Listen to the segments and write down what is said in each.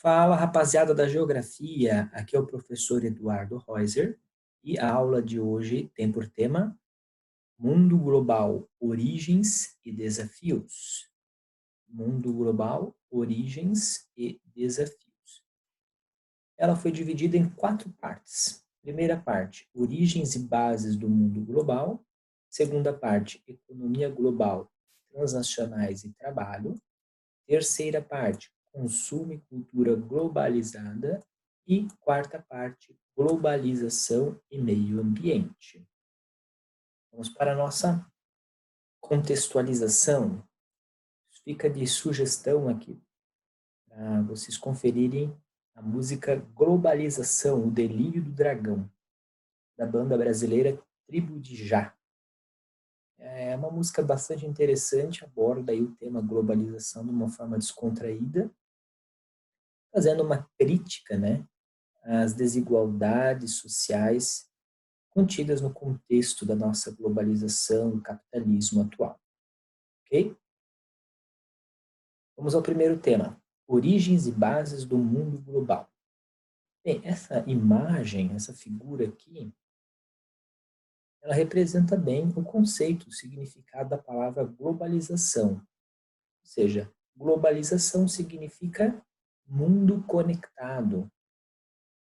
Fala, rapaziada da Geografia, aqui é o professor Eduardo Reuser e a aula de hoje tem por tema Mundo Global, Origens e Desafios. Mundo Global, Origens e Desafios. Ela foi dividida em 4 partes. Primeira parte, Origens e Bases do Mundo Global. Segunda parte, Economia Global, Transnacionais e Trabalho. Terceira parte, consumo e cultura globalizada. E quarta parte, globalização e meio ambiente. Vamos para a nossa contextualização. Fica de sugestão aqui para vocês conferirem a música Globalização, o Delírio do Dragão, da banda brasileira Tribo de Já. É uma música bastante interessante, aborda aí o tema globalização de uma forma descontraída, fazendo uma crítica, né, às desigualdades sociais contidas no contexto da nossa globalização e capitalismo atual. Ok? Vamos ao primeiro tema, origens e bases do mundo global. Bem, essa imagem, essa figura aqui, ela representa bem o conceito, o significado da palavra globalização. Ou seja, globalização significa mundo conectado.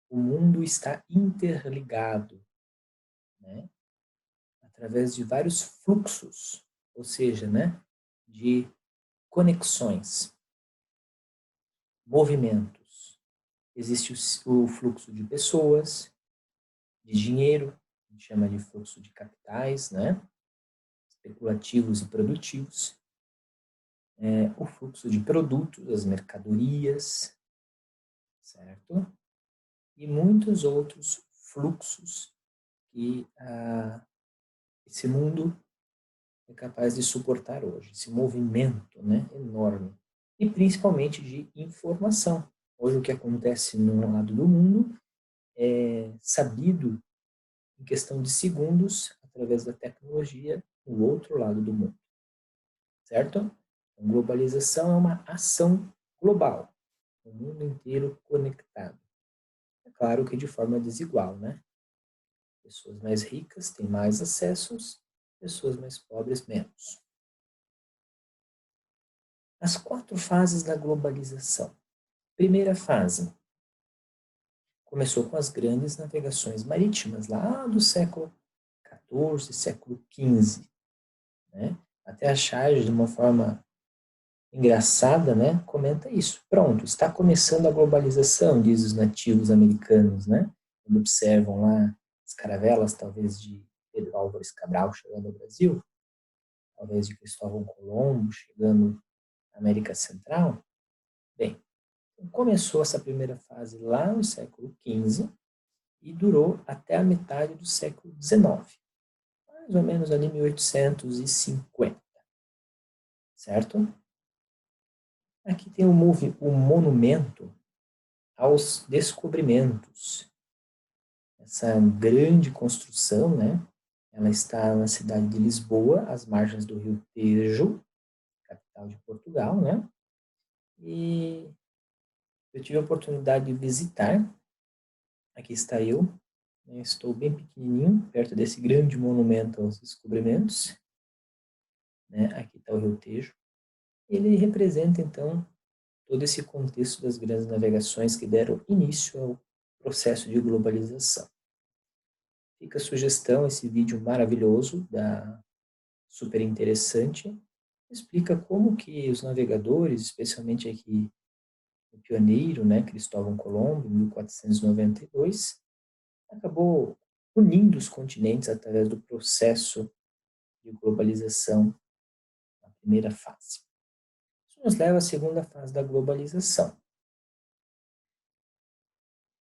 O mundo está interligado, né? Através de vários fluxos, ou seja, né, de conexões, movimentos. Existe o fluxo de pessoas, de dinheiro, a gente chama de fluxo de capitais, né, especulativos e produtivos. O fluxo de produtos, as mercadorias, certo? E muitos outros fluxos que esse mundo é capaz de suportar hoje, esse movimento, né, enorme. E principalmente de informação. Hoje o que acontece num lado do mundo é sabido em questão de segundos através da tecnologia no outro lado do mundo. Certo? Então, globalização é uma ação global, o mundo inteiro conectado. É claro que de forma desigual, né? Pessoas mais ricas têm mais acessos, pessoas mais pobres menos. As 4 fases da globalização. Primeira fase. Começou com as grandes navegações marítimas, lá do século XIV, século XV. Né? Até a Charge, de uma forma engraçada, né, comenta isso. Pronto, está começando a globalização, diz os nativos americanos, né? Quando observam lá as caravelas, talvez de Pedro Álvares Cabral chegando ao Brasil, talvez de Cristóvão Colombo chegando à América Central. Bem, começou essa primeira fase lá no século XV e durou até a metade do século XIX, mais ou menos ali 1850, certo? Aqui tem o monumento aos descobrimentos. Essa grande construção, né? Ela está na cidade de Lisboa, às margens do rio Tejo, capital de Portugal, né? E eu tive a oportunidade de visitar. Aqui está eu, né? Estou bem pequenininho, perto desse grande monumento aos descobrimentos, né? Aqui está o rio Tejo. Ele representa, então, todo esse contexto das grandes navegações que deram início ao processo de globalização. Fica a sugestão, esse vídeo maravilhoso, super interessante, explica como que os navegadores, especialmente aqui o pioneiro, né, Cristóvão Colombo, em 1492, acabou unindo os continentes através do processo de globalização na primeira fase. Isso nos leva à segunda fase da globalização.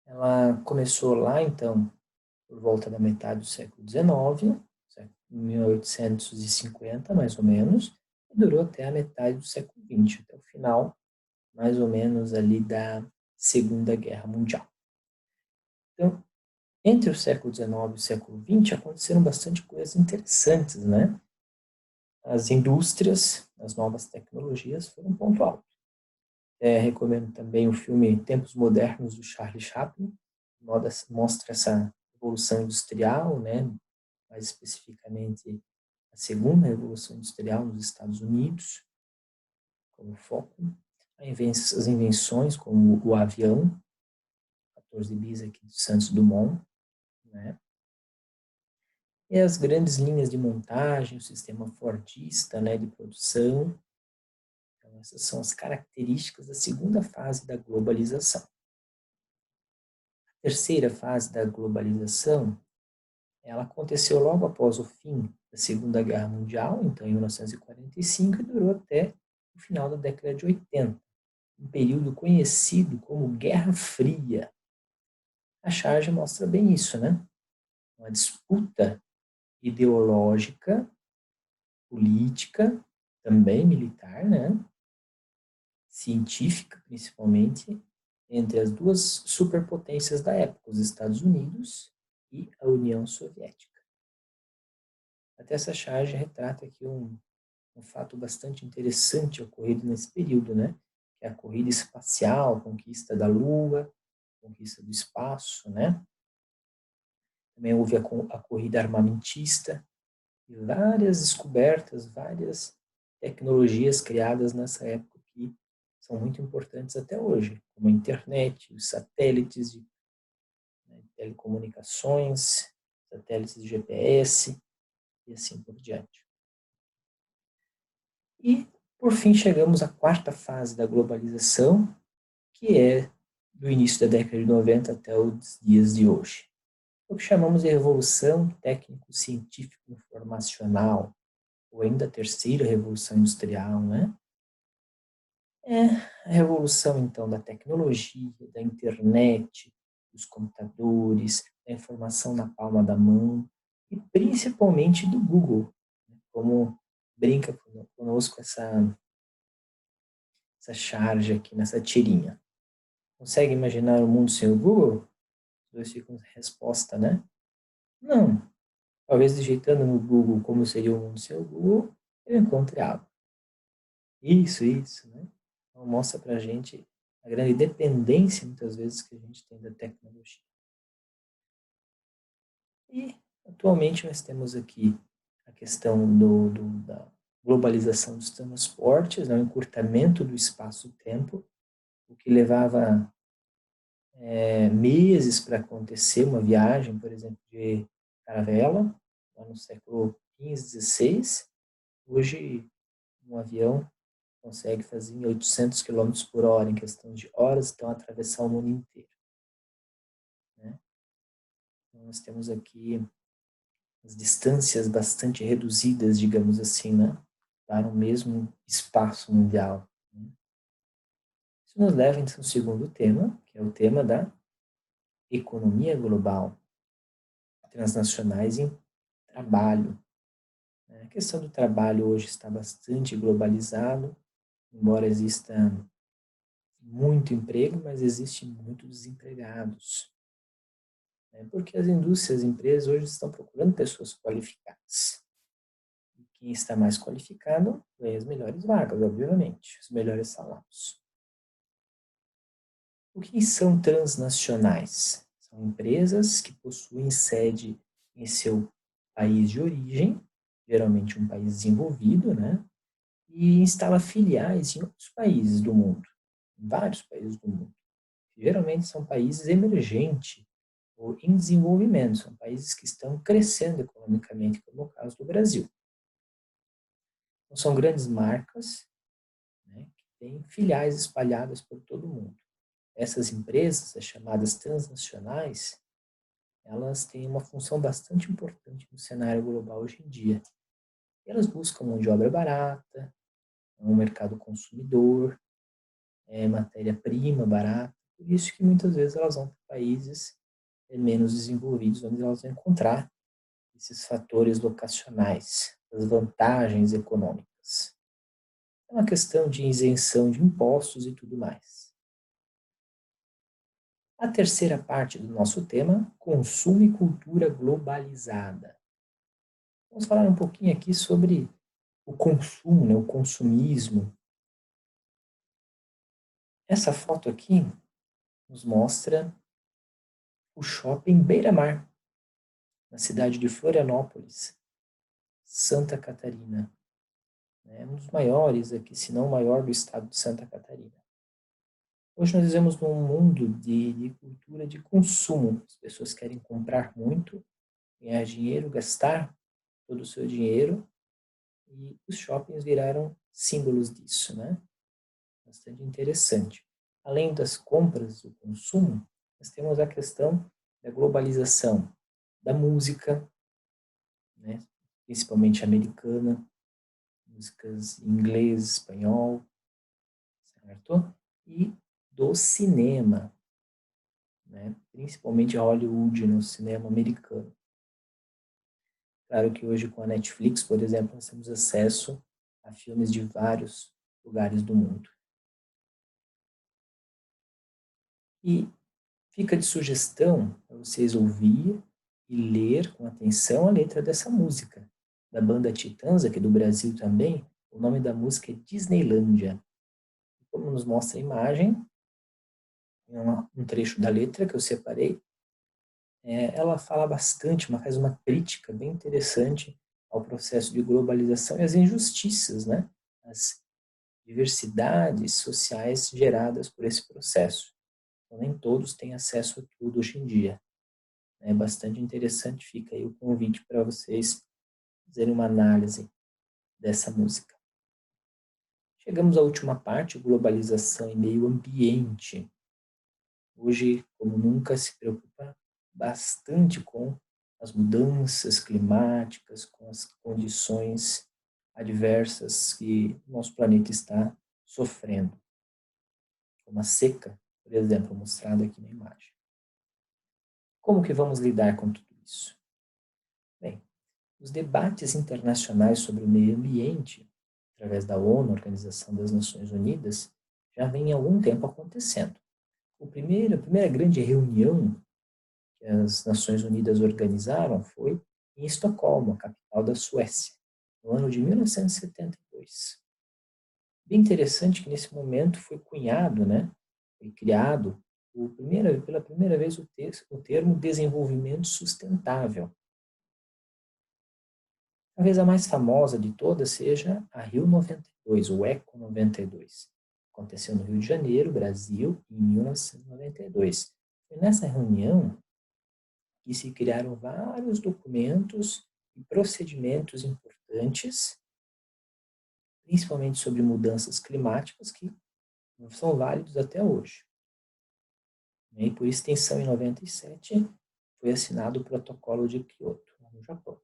Ela começou lá, então, por volta da metade do século XIX, 1850, mais ou menos, e durou até a metade do século XX, até o final, mais ou menos, ali da Segunda Guerra Mundial. Então, entre o século XIX e o século XX, aconteceram bastante coisas interessantes, né? As indústrias, as novas tecnologias foram um ponto alto. Recomendo também o filme Tempos Modernos, do Charlie Chaplin, mostra essa revolução industrial, né? Mais especificamente a segunda revolução industrial nos Estados Unidos, como foco. As invenções, como o avião, 14 bis aqui de Santos Dumont, né? E as grandes linhas de montagem, o sistema fordista, né, de produção. Então, essas são as características da segunda fase da globalização. A terceira fase da globalização, ela aconteceu logo após o fim da Segunda Guerra Mundial, então em 1945, e durou até o final da década de 80, um período conhecido como Guerra Fria. A charge mostra bem isso, né? Uma disputa ideológica, política, também militar, né? Científica, principalmente, entre as duas superpotências da época, os Estados Unidos e a União Soviética. Até essa charge retrata aqui um fato bastante interessante ocorrido nesse período, né? Que é a corrida espacial, a conquista da Lua, a conquista do espaço, né? Também houve a corrida armamentista e várias descobertas, várias tecnologias criadas nessa época que são muito importantes até hoje, como a internet, os satélites de telecomunicações, satélites de GPS e assim por diante. E, por fim, chegamos à quarta fase da globalização, que é do início da década de 90 até os dias de hoje. O que chamamos de revolução técnico-científico-informacional, ou ainda a terceira revolução industrial, né? É a revolução, então, da tecnologia, da internet, dos computadores, da informação na palma da mão, e principalmente do Google, como brinca conosco essa charge aqui nessa tirinha. Consegue imaginar um mundo sem o Google? Os dois ficam resposta, né? Não. Talvez digitando no Google como seria o mundo sem o Google, eu encontre algo. Isso, né? Então mostra pra gente a grande dependência, muitas vezes, que a gente tem da tecnologia. E, atualmente, nós temos aqui a questão da globalização dos transportes, né? O encurtamento do espaço-tempo, o que levava meses para acontecer uma viagem, por exemplo, de caravela, lá no século XV, XVI. Hoje, um avião consegue fazer em 800 km por hora em questão de horas, então atravessar o mundo inteiro, né? Então, nós temos aqui as distâncias bastante reduzidas, digamos assim, né? Para o mesmo espaço mundial, né? Isso nos leva, então, ao segundo tema, que é o tema da economia global, transnacionais em trabalho. A questão do trabalho hoje está bastante globalizado, embora exista muito emprego, mas existem muitos desempregados. Porque as indústrias e empresas hoje estão procurando pessoas qualificadas. E quem está mais qualificado ganha as melhores vagas, obviamente, os melhores salários. O que são transnacionais? São empresas que possuem sede em seu país de origem, geralmente um país desenvolvido, né? E instala filiais em outros países do mundo, em vários países do mundo. Geralmente são países emergentes ou em desenvolvimento, são países que estão crescendo economicamente, como é o caso do Brasil. Então, são grandes marcas, né, que têm filiais espalhadas por todo o mundo. Essas empresas, as chamadas transnacionais, elas têm uma função bastante importante no cenário global hoje em dia. Elas buscam mão de obra barata, um mercado consumidor, matéria-prima barata, por isso que muitas vezes elas vão para países menos desenvolvidos, onde elas vão encontrar esses fatores locacionais, as vantagens econômicas. É uma questão de isenção de impostos e tudo mais. A terceira parte do nosso tema, consumo e cultura globalizada. Vamos falar um pouquinho aqui sobre o consumo, né, o consumismo. Essa foto aqui nos mostra o shopping Beira-Mar, na cidade de Florianópolis, Santa Catarina. É um dos maiores aqui, se não o maior do estado de Santa Catarina. Hoje nós vivemos num mundo de cultura de consumo. As pessoas querem comprar muito, ganhar dinheiro, gastar todo o seu dinheiro, e os shoppings viraram símbolos disso, né? Bastante interessante. Além das compras, do consumo, nós temos a questão da globalização da música, né? Principalmente americana, músicas em inglês, espanhol, certo? E do cinema, né? Principalmente Hollywood, no cinema americano. Claro que hoje com a Netflix, por exemplo, nós temos acesso a filmes de vários lugares do mundo. E fica de sugestão para vocês ouvir e ler com atenção a letra dessa música. Da banda Titãs, aqui do Brasil também, o nome da música é Disneylândia. Como nos mostra a imagem, um trecho da letra que eu separei, ela fala bastante, faz uma crítica bem interessante ao processo de globalização e às injustiças, né? As diversidades sociais geradas por esse processo. Então, nem todos têm acesso a tudo hoje em dia. É bastante interessante, fica aí o convite para vocês fazerem uma análise dessa música. Chegamos à última parte, globalização e meio ambiente. Hoje, como nunca, se preocupa bastante com as mudanças climáticas, com as condições adversas que o nosso planeta está sofrendo. Como a seca, por exemplo, mostrada aqui na imagem. Como que vamos lidar com tudo isso? Bem, os debates internacionais sobre o meio ambiente, através da ONU, Organização das Nações Unidas, já vem há algum tempo acontecendo. A primeira grande reunião que as Nações Unidas organizaram foi em Estocolmo, a capital da Suécia, no ano de 1972. Bem interessante que nesse momento foi cunhado, né, foi criado pela primeira vez o termo desenvolvimento sustentável. Talvez a mais famosa de todas seja a Rio 92, o Eco 92. Aconteceu no Rio de Janeiro, Brasil, em 1992. Foi nessa reunião que se criaram vários documentos e procedimentos importantes, principalmente sobre mudanças climáticas, que são válidos até hoje. E por extensão, em 97, foi assinado o Protocolo de Kyoto, no Japão.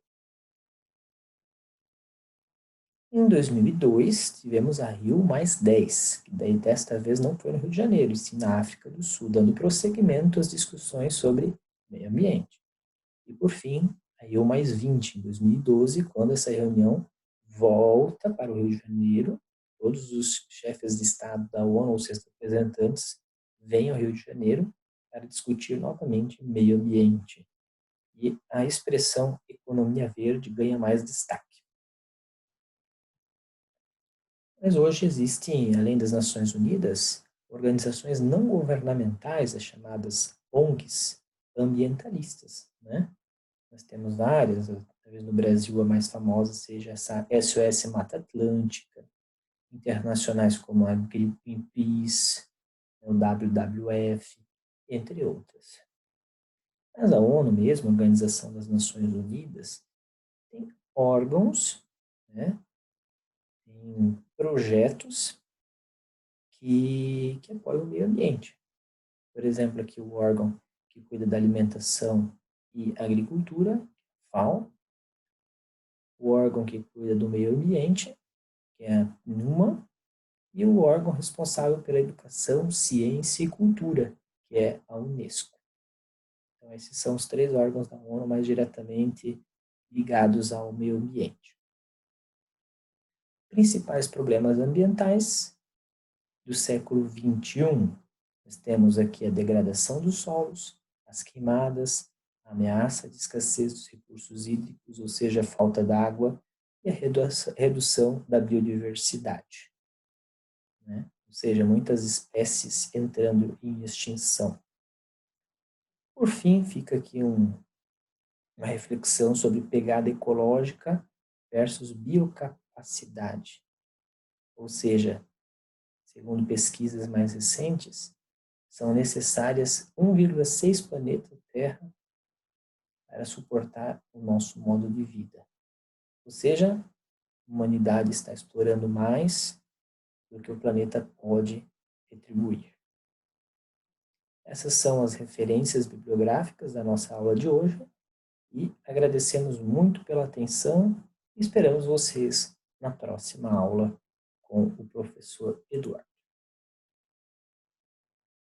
Em 2002, tivemos a Rio +10, que daí desta vez não foi no Rio de Janeiro, e sim na África do Sul, dando prosseguimento às discussões sobre meio ambiente. E, por fim, a Rio +20, em 2012, quando essa reunião volta para o Rio de Janeiro, todos os chefes de Estado da ONU, ou seus representantes, vêm ao Rio de Janeiro para discutir novamente meio ambiente. E a expressão economia verde ganha mais destaque. Mas hoje existem, além das Nações Unidas, organizações não governamentais, as chamadas ONGs, ambientalistas, né? Nós temos várias, talvez no Brasil a mais famosa seja essa SOS Mata Atlântica, internacionais como a Greenpeace, o WWF, entre outras. Mas a ONU mesmo, a Organização das Nações Unidas, tem órgãos, né, tem projetos que apoiam o meio ambiente. Por exemplo, aqui o órgão que cuida da alimentação e agricultura, FAO, o órgão que cuida do meio ambiente, que é a NUMA, e o órgão responsável pela educação, ciência e cultura, que é a Unesco. Então, esses são os 3 órgãos da ONU mais diretamente ligados ao meio ambiente. Principais problemas ambientais do século XXI. Nós temos aqui a degradação dos solos, as queimadas, a ameaça de escassez dos recursos hídricos, ou seja, a falta d'água, e a redução da biodiversidade. Né? ou seja, muitas espécies entrando em extinção. Por fim, fica aqui uma reflexão sobre pegada ecológica versus biocapacidade, ou seja, segundo pesquisas mais recentes, são necessárias 1,6 planetas Terra para suportar o nosso modo de vida. Ou seja, a humanidade está explorando mais do que o planeta pode retribuir. Essas são as referências bibliográficas da nossa aula de hoje e agradecemos muito pela atenção e esperamos vocês na próxima aula com o professor Eduardo.